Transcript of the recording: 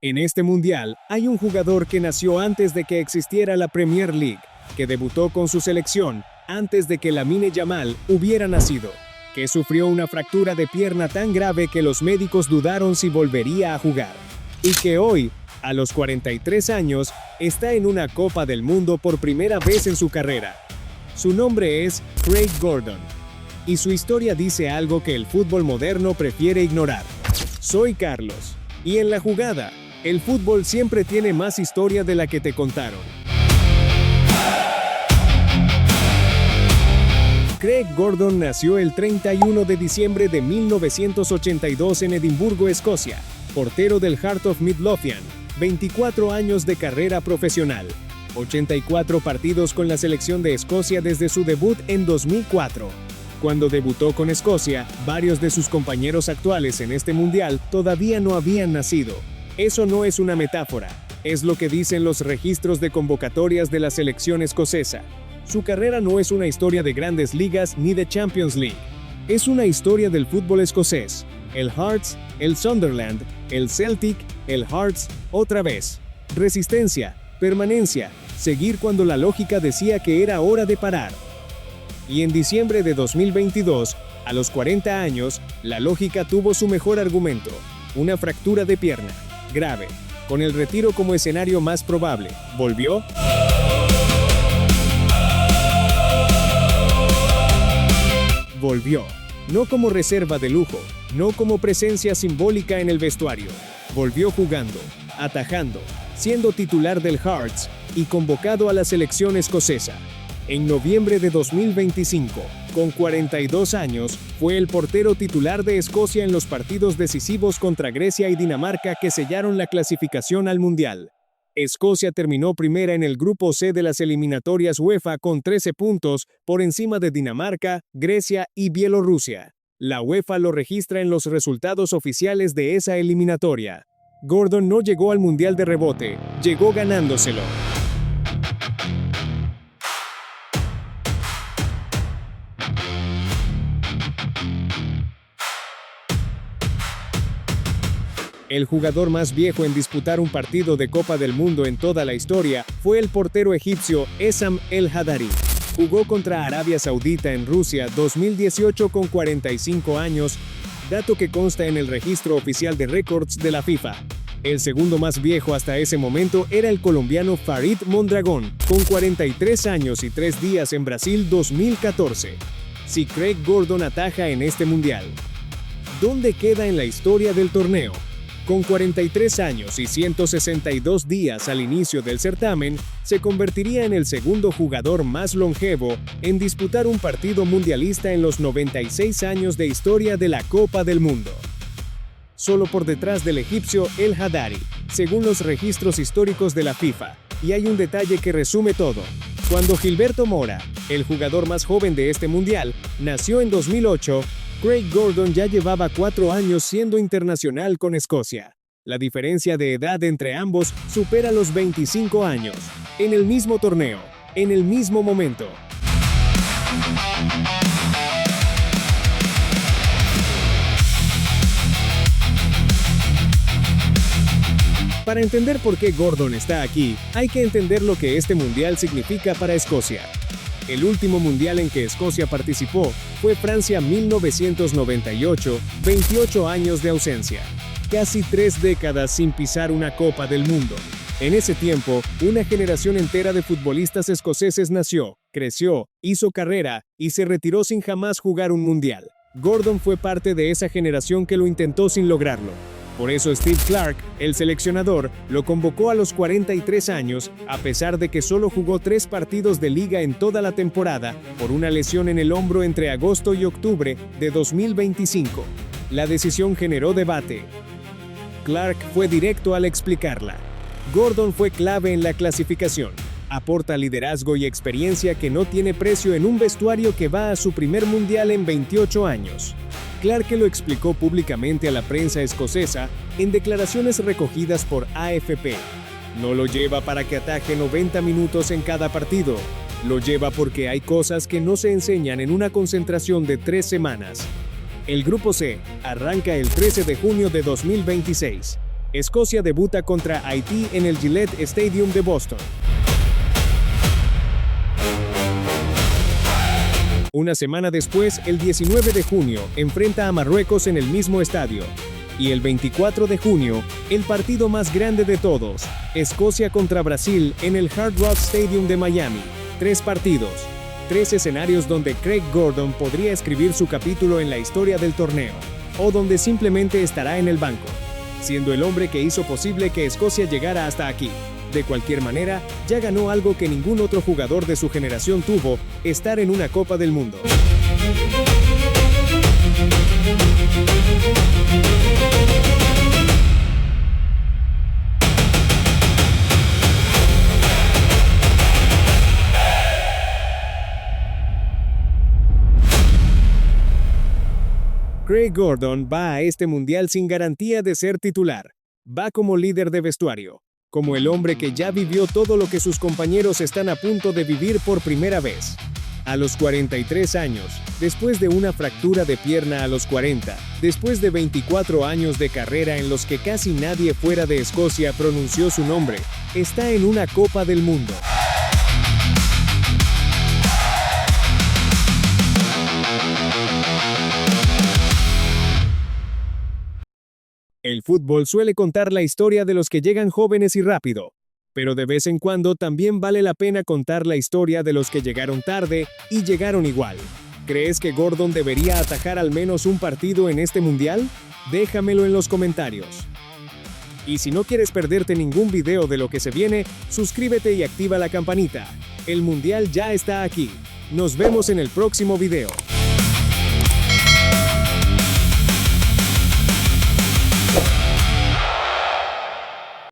En este mundial hay un jugador que nació antes de que existiera la Premier League, que debutó con su selección antes de que Lamine Yamal hubiera nacido, que sufrió una fractura de pierna tan grave que los médicos dudaron si volvería a jugar, y que hoy, a los 43 años, está en una Copa del Mundo por primera vez en su carrera. Su nombre es Craig Gordon, y su historia dice algo que el fútbol moderno prefiere ignorar. Soy Carlos, y en la jugada, el fútbol siempre tiene más historia de la que te contaron. Craig Gordon nació el 31 de diciembre de 1982 en Edimburgo, Escocia, portero del Heart of Midlothian, 24 años de carrera profesional, 84 partidos con la selección de Escocia desde su debut en 2004. Cuando debutó con Escocia, varios de sus compañeros actuales en este mundial todavía no habían nacido. Eso no es una metáfora, es lo que dicen los registros de convocatorias de la selección escocesa. Su carrera no es una historia de grandes ligas ni de Champions League. Es una historia del fútbol escocés. El Hearts, el Sunderland, el Celtic, el Hearts, otra vez. Resistencia, permanencia, seguir cuando la lógica decía que era hora de parar. Y en diciembre de 2022, a los 40 años, la lógica tuvo su mejor argumento: una fractura de pierna, grave, con el retiro como escenario más probable. ¿Volvió? Volvió. No como reserva de lujo, no como presencia simbólica en el vestuario. Volvió jugando, atajando, siendo titular del Hearts y convocado a la selección escocesa. En noviembre de 2025, con 42 años, fue el portero titular de Escocia en los partidos decisivos contra Grecia y Dinamarca que sellaron la clasificación al Mundial. Escocia terminó primera en el grupo C de las eliminatorias UEFA con 13 puntos, por encima de Dinamarca, Grecia y Bielorrusia. La UEFA lo registra en los resultados oficiales de esa eliminatoria. Gordon no llegó al Mundial de rebote, llegó ganándoselo. El jugador más viejo en disputar un partido de Copa del Mundo en toda la historia fue el portero egipcio Essam El Hadary. Jugó contra Arabia Saudita en Rusia 2018 con 45 años, dato que consta en el registro oficial de récords de la FIFA. El segundo más viejo hasta ese momento era el colombiano Farid Mondragón, con 43 años y 3 días en Brasil 2014. Si Craig Gordon ataja en este mundial, ¿dónde queda en la historia del torneo? Con 43 años y 162 días al inicio del certamen, se convertiría en el segundo jugador más longevo en disputar un partido mundialista en los 96 años de historia de la Copa del Mundo. Solo por detrás del egipcio El Hadary, según los registros históricos de la FIFA. Y hay un detalle que resume todo. Cuando Gilberto Mora, el jugador más joven de este mundial, nació en 2008, Craig Gordon ya llevaba 4 años siendo internacional con Escocia. La diferencia de edad entre ambos supera los 25 años. En el mismo torneo, en el mismo momento. Para entender por qué Gordon está aquí, hay que entender lo que este mundial significa para Escocia. El último mundial en que Escocia participó fue Francia 1998, 28 años de ausencia. Casi 3 décadas sin pisar una Copa del Mundo. En ese tiempo, una generación entera de futbolistas escoceses nació, creció, hizo carrera y se retiró sin jamás jugar un mundial. Gordon fue parte de esa generación que lo intentó sin lograrlo. Por eso Steve Clarke, el seleccionador, lo convocó a los 43 años, a pesar de que solo jugó 3 partidos de liga en toda la temporada, por una lesión en el hombro entre agosto y octubre de 2025. La decisión generó debate. Clarke fue directo al explicarla. Gordon fue clave en la clasificación. Aporta liderazgo y experiencia que no tiene precio en un vestuario que va a su primer mundial en 28 años. Clarke lo explicó públicamente a la prensa escocesa en declaraciones recogidas por AFP. No lo lleva para que ataje 90 minutos en cada partido. Lo lleva porque hay cosas que no se enseñan en una concentración de 3 semanas. El Grupo C arranca el 13 de junio de 2026. Escocia debuta contra Haití en el Gillette Stadium de Boston. Una semana después, el 19 de junio, enfrenta a Marruecos en el mismo estadio. Y el 24 de junio, el partido más grande de todos, Escocia contra Brasil en el Hard Rock Stadium de Miami. 3 partidos, 3 escenarios donde Craig Gordon podría escribir su capítulo en la historia del torneo, o donde simplemente estará en el banco, siendo el hombre que hizo posible que Escocia llegara hasta aquí. De cualquier manera, ya ganó algo que ningún otro jugador de su generación tuvo: estar en una Copa del Mundo. Craig Gordon va a este mundial sin garantía de ser titular. Va como líder de vestuario, como el hombre que ya vivió todo lo que sus compañeros están a punto de vivir por primera vez. A los 43 años, después de una fractura de pierna a los 40, después de 24 años de carrera en los que casi nadie fuera de Escocia pronunció su nombre, está en una Copa del Mundo. El fútbol suele contar la historia de los que llegan jóvenes y rápido, pero de vez en cuando también vale la pena contar la historia de los que llegaron tarde y llegaron igual. ¿Crees que Gordon debería atajar al menos un partido en este mundial? Déjamelo en los comentarios. Y si no quieres perderte ningún video de lo que se viene, suscríbete y activa la campanita. El mundial ya está aquí. Nos vemos en el próximo video.